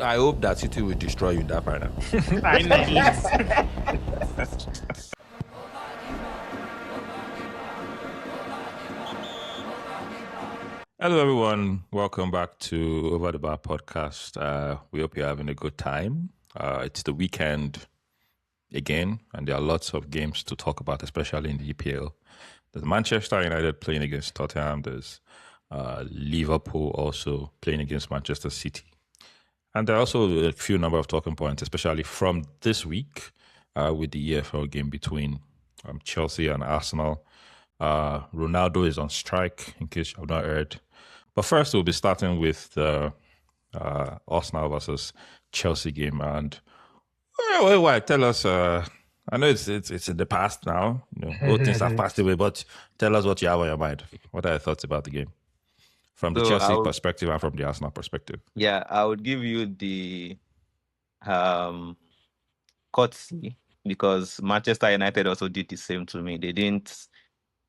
I hope that City will destroy you in that final. I know it. Hello, everyone. Welcome back to Over the Bar podcast. We hope you're having a good time. It's the weekend again, and there are lots of games to talk about, especially in the EPL. There's Manchester United playing against Tottenham. There's Liverpool also playing against Manchester City. And there are also a few number of talking points, especially from this week with the EFL game between Chelsea and Arsenal. Ronaldo is on strike, in case you have not heard. But first, we'll be starting with the Arsenal versus Chelsea game. And tell us. I know it's in the past now. All things have passed away. But tell us what you have on your mind. What are your thoughts about the game from the Chelsea perspective and from the Arsenal perspective? Yeah, I would give you the courtesy because Manchester United also did the same to me. They didn't.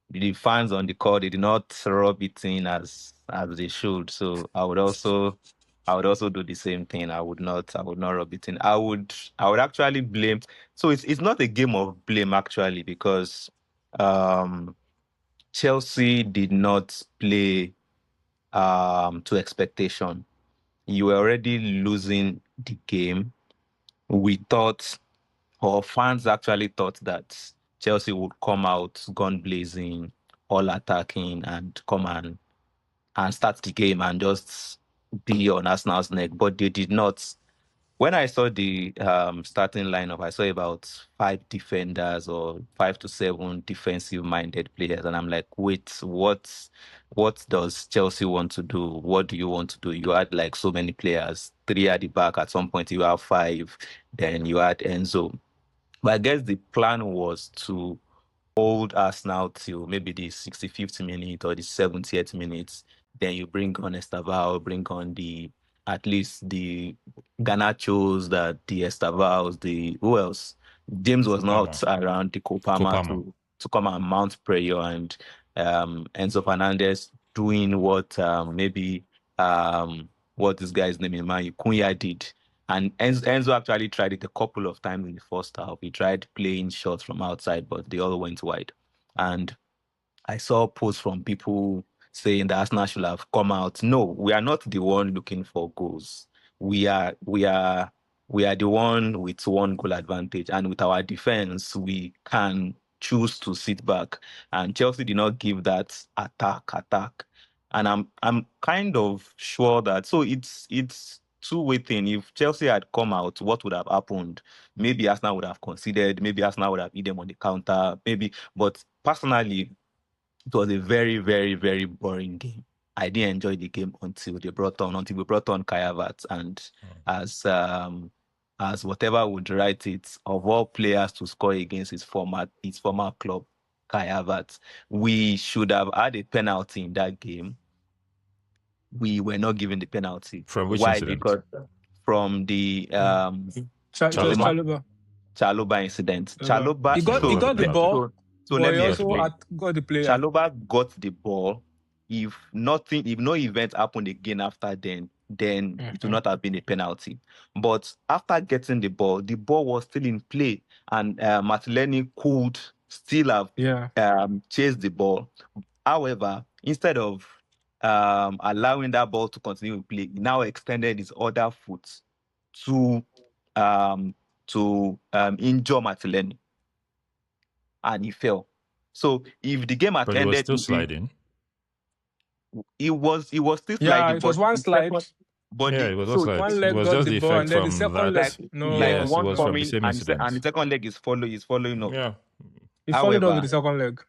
The fans on the court, they did not rub it in as they should. So I would also do the same thing. I would not rub it in. I would actually blame. So it's not a game of blame actually because Chelsea did not play to expectation. You were already losing the game. We thought, or fans actually thought that Chelsea would come out gun blazing, all attacking, and come and start the game and just be on Arsenal's neck, but they did not. When I saw the starting lineup, I saw about 5 defenders or 5 to 7 defensive-minded players, and I'm like, wait, what does Chelsea want to do? What do you want to do? You had like so many players, 3 at the back. At some point, you have 5. Then you had Enzo. But I guess the plan was to hold Arsenal till maybe the 65th minute or the 70th minute. Then you bring on Estavao, bring on at least the Garnachos, the Estavals, the who else? James was not around the Kopama to come and mount prayer, and Enzo Fernandez doing what what this guy's name is, man, Cunha did. And Enzo actually tried it a couple of times in the first half. He tried playing shots from outside, but they all went wide. And I saw posts from people saying that Arsenal should have come out. No, we are not the one looking for goals. We are the one with 1 goal advantage. And with our defense, we can choose to sit back. And Chelsea did not give that attack. And I'm kind of sure that it's two-way thing. If Chelsea had come out, what would have happened? Maybe Arsenal would have conceded. Maybe Arsenal would have hit them on the counter. Maybe, but personally, it was a very, very, very boring game. I didn't enjoy the game until we brought on Kai Havertz, and as whatever would write it, of all players to score against his former club, Kai Havertz, we should have had a penalty in that game. We were not given the penalty. From which Why? incident? Because from the Chalobah incident. Chalobah he got the ball. So let me also explain. got the player. Chalobah got the ball. If no event happened again after then it would not have been a penalty. But after getting the ball was still in play, and Martinelli could still have chased the ball. However, instead of allowing that ball to continue to play, he now extended his other foot to injure Martinelli, and he fell. So if the game had ended, he was still sliding. He was still sliding. Yeah, it was one slide. But it was one slide. One leg got the ball, and then the second leg. Yes, it was from the same incident. And the second leg is following up. Yeah, he followed up with the second leg.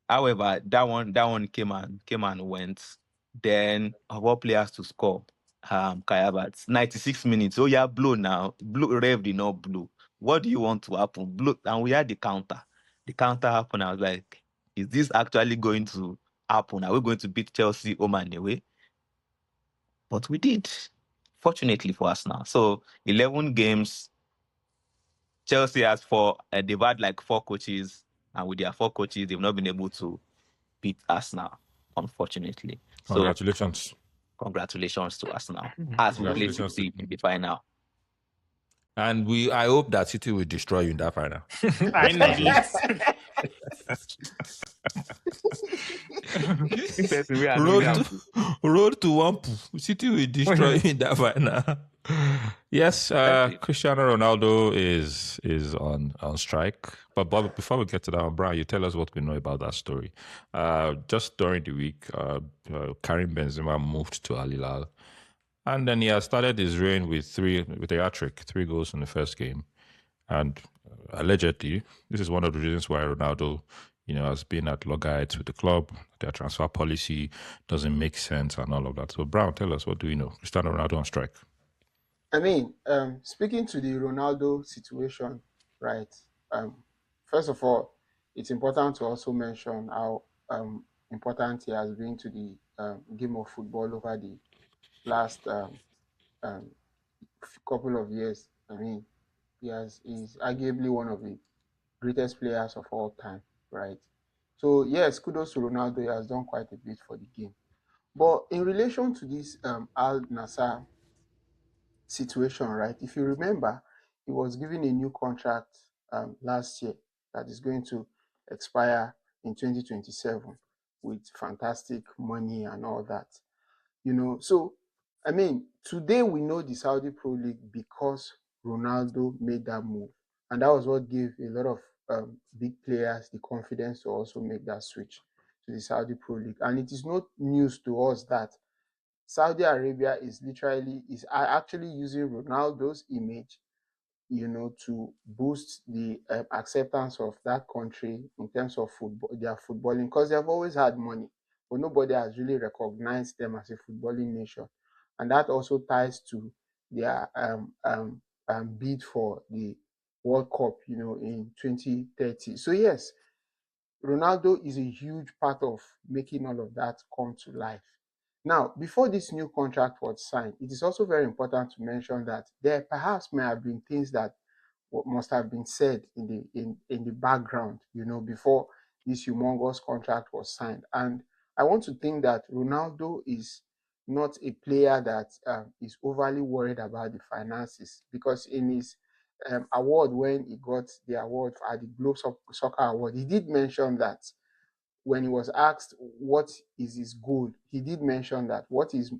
However, that one came and went. Then of all players to score, Kai Havertz, 96 minutes. Oh yeah, blow now. Rev did not blow. What do you want to happen? Blow, and we had the counter. The counter happened. I was like, is this actually going to happen? Are we going to beat Chelsea home and away? But we did, fortunately for us now. So 11 games. Chelsea has 4. They've had like 4 coaches, and with their 4 coaches, they've not been able to beat us now, unfortunately. Congratulations. congratulations to Arsenal as we play City in the final. And I hope that City will destroy you in that final. I know it. Road to one. City will destroy you in that final. Yes, Cristiano Ronaldo is on strike. But before we get to that one, Brian, you tell us what we know about that story. Just during the week, Karim Benzema moved to Al Hilal, and then he has started his reign with a hat-trick, 3 goals in the first game. And allegedly, this is one of the reasons why Ronaldo, has been at loggerheads with the club. Their transfer policy doesn't make sense and all of that. So, Brown, tell us, what do you know? Cristiano Ronaldo on strike. I mean, speaking to the Ronaldo situation, right? First of all, it's important to also mention how important he has been to the game of football over the last couple of years. I mean, he's arguably one of the greatest players of all time, right? So yes, kudos to Ronaldo. He has done quite a bit for the game. But in relation to this Al-Nassr situation, right? If you remember, he was given a new contract last year that is going to expire in 2027 with fantastic money and all that. So I mean, today we know the Saudi Pro League because Ronaldo made that move. And that was what gave a lot of big players the confidence to also make that switch to the Saudi Pro League. And it is not news to us that Saudi Arabia is actually using Ronaldo's image, to boost the acceptance of that country in terms of football, their footballing, because they've always had money, but nobody has really recognized them as a footballing nation. And that also ties to their bid for the World Cup, in 2030. So yes, Ronaldo is a huge part of making all of that come to life. Now, before this new contract was signed, it is also very important to mention that there perhaps may have been things that must have been said in the background, before this humongous contract was signed. And I want to think that Ronaldo is not a player that is overly worried about the finances, because in his award, when he got the award at the Globe Soccer Award, he did mention that when he was asked what is his goal, he did mention that what is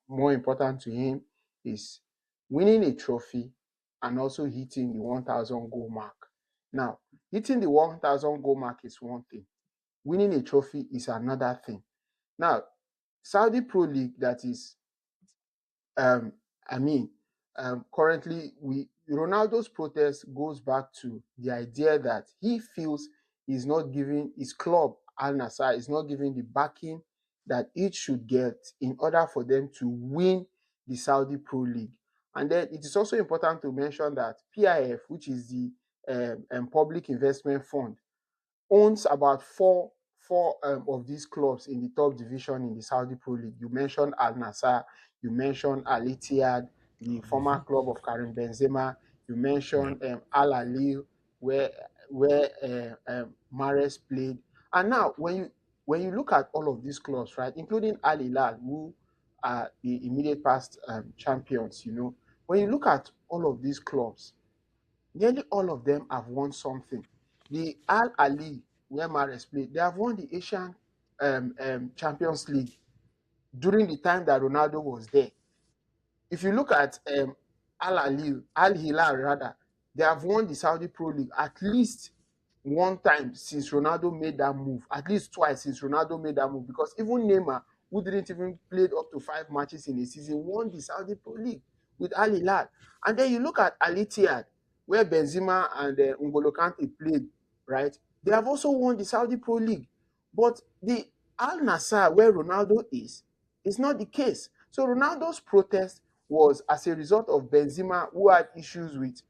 more important to him is winning a trophy and also hitting the 1,000 goal mark. Now, hitting the 1,000 goal mark is one thing. Winning a trophy is another thing. Now, Saudi Pro League, that is, currently, Ronaldo's protest goes back to the idea that he feels he's not giving his club, Al-Nassr, is not giving the backing that it should get in order for them to win the Saudi Pro League. And then it is also important to mention that PIF, which is the Public Investment Fund, owns about four of these clubs in the top division in the Saudi Pro League. You mentioned Al-Nassr, you mentioned Al-Ittihad, the former club of Karim Benzema. You mentioned Al Ahly, where Mahrez played. And now, when you look at all of these clubs, right, including Al Hilal, who are the immediate past champions, when you look at all of these clubs, nearly all of them have won something. The Al Ahly, where Mahrez played, they have won the Asian Champions League during the time that Ronaldo was there. If you look at Al Hilal rather, they have won the Saudi Pro League at least one time since Ronaldo made that move, at least twice since Ronaldo made that move, because even Neymar, who didn't even play up to 5 matches in a season, won the Saudi Pro League with Al Hilal. And then you look at Al Ittihad, where Benzema and N'Golo Kante played, right? They have also won the Saudi Pro League. But the Al-Nassr, where Ronaldo is not the case. So Ronaldo's protest was as a result of Benzema, who had issues with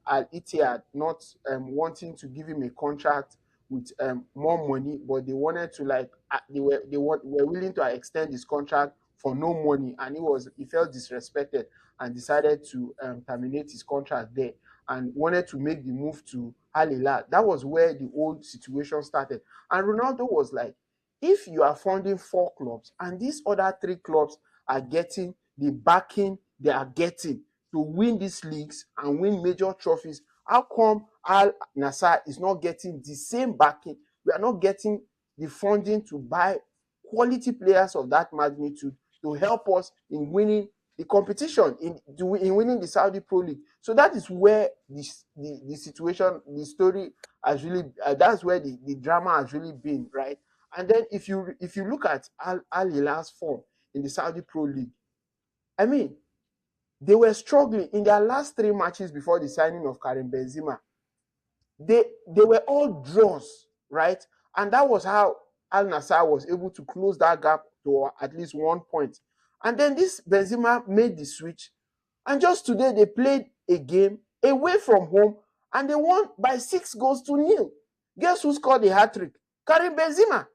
Al-Ittihad not wanting to give him a contract with more money, but they wanted to they were willing to extend his contract for no money, and he felt disrespected and decided to terminate his contract there and wanted to make the move to Al Hilal. That was where the old situation started. And Ronaldo was like, if you are funding 4 clubs and these other 3 clubs are getting the backing they are getting to win these leagues and win major trophies, how come Al-Nassr is not getting the same backing? We are not getting the funding to buy quality players of that magnitude to help us in winning the competition, in winning the Saudi Pro League. So that is where the situation, the story has really, that's where the drama has really been, right? And then if you look at Al Hilal's form in the Saudi Pro League, I mean, they were struggling in their last 3 matches before the signing of Karim Benzema. They were all draws, right? And that was how Al-Nassr was able to close that gap to at least 1 point. And then this Benzema made the switch. And just today, they played a game away from home and they won by 6-0. Guess who scored the hat-trick? Karim Benzema.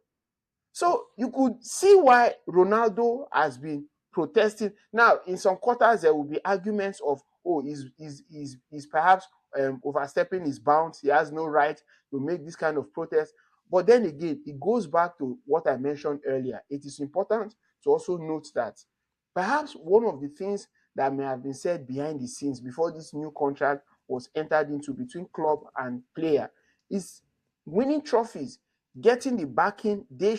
So you could see why Ronaldo has been protesting. Now, in some quarters, there will be arguments of, oh, he's perhaps overstepping his bounds. He has no right to make this kind of protest. But then again, it goes back to what I mentioned earlier. It is important to also note that perhaps one of the things that may have been said behind the scenes before this new contract was entered into between club and player is winning trophies, getting the backing they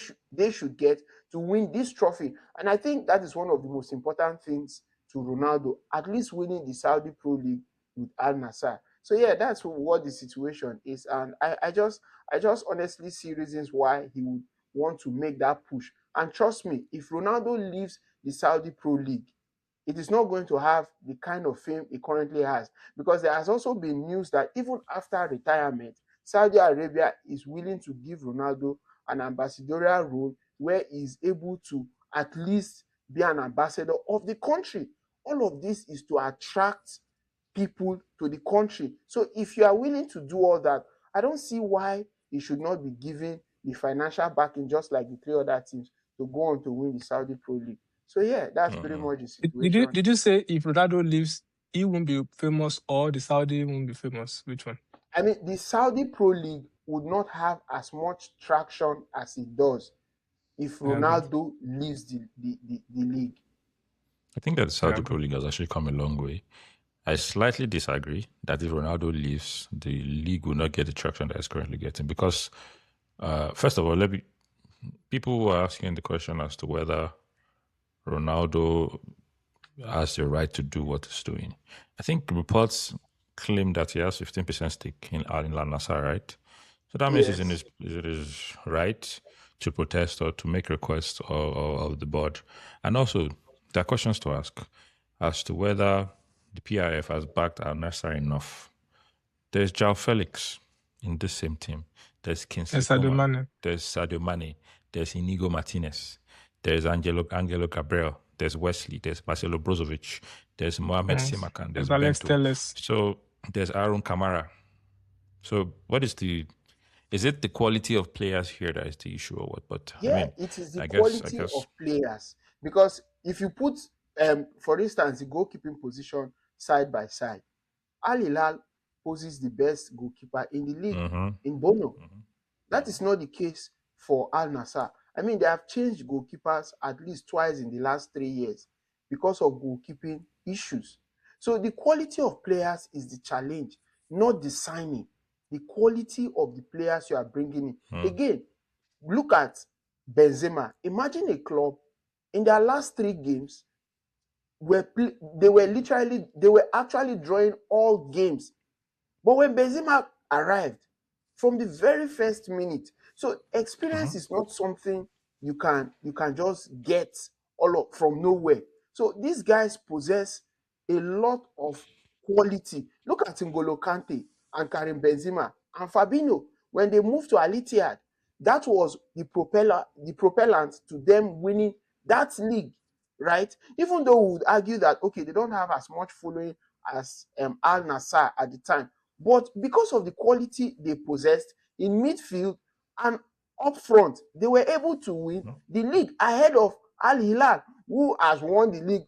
should get to win this trophy. And I think that is one of the most important things to Ronaldo, at least winning the Saudi Pro League with Al-Nassr. So yeah, that's what the situation is. And I just honestly see reasons why he would want to make that push. And trust me, if Ronaldo leaves the Saudi Pro League, it is not going to have the kind of fame he currently has. Because there has also been news that even after retirement, Saudi Arabia is willing to give Ronaldo an ambassadorial role where he's able to at least be an ambassador of the country. All of this is to attract people to the country. So if you are willing to do all that, I don't see why he should not be given the financial backing just like the 3 other teams to go on to win the Saudi Pro League. So yeah, that's pretty much the situation. Did you say if Ronaldo leaves, he won't be famous or the Saudi won't be famous? Which one? I mean, the Saudi Pro League would not have as much traction as it does if Ronaldo leaves the league. I think that the Saudi Pro League has actually come a long way. I slightly disagree that if Ronaldo leaves, the league will not get the traction that it's currently getting. Because, first of all, people were asking the question as to whether Ronaldo has the right to do what he's doing. I think reports claim that he has 15% stake in Al-Nassr, right? So that means Yes. it is right to protest or to make requests of the board. And also, there are questions to ask as to whether the PIF has backed Al-Nassr enough. There's João Felix in this same team. There's Kingsley Coman. There's Sadio Mane. There's Inigo Martinez. There's Angelo Gabriel. There's Wesley. There's Marcelo Brozovic. There's Mohamed Simakan. There's Alex Bento. Telles. So there's Aaron Kamara. So what is is it the quality of players here that is the issue or what? But yeah, I mean, it is the I quality guess. of players. Because if you put, for instance, the goalkeeping position side by side, Al Hilal poses the best goalkeeper in the league in Bono. That is not the case for Al-Nassr. I mean, they have changed goalkeepers at least twice in the last 3 years because of goalkeeping issues. So the quality of players is the challenge, not the signing. The quality of the players you are bringing in. Again, look at Benzema. Imagine a club in their last 3 games they were actually drawing all games. But when Benzema arrived from the very first minute, so experience is not something you can just get from nowhere. So these guys possess a lot of quality. Look at N'Golo Kante and Karim Benzema and Fabinho. When they moved to Al Ittihad, that was the propellant to them winning that league, right? Even though we would argue that, okay, they don't have as much following as Al-Nassr at the time, but because of the quality they possessed in midfield and up front, they were able to win the league ahead of Al Hilal, who has won the league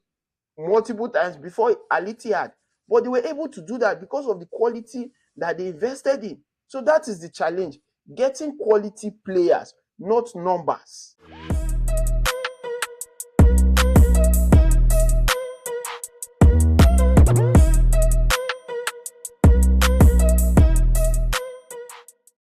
multiple times before Al Ittihad. But they were able to do that because of the quality that they invested in. So that is the challenge, getting quality players, not numbers.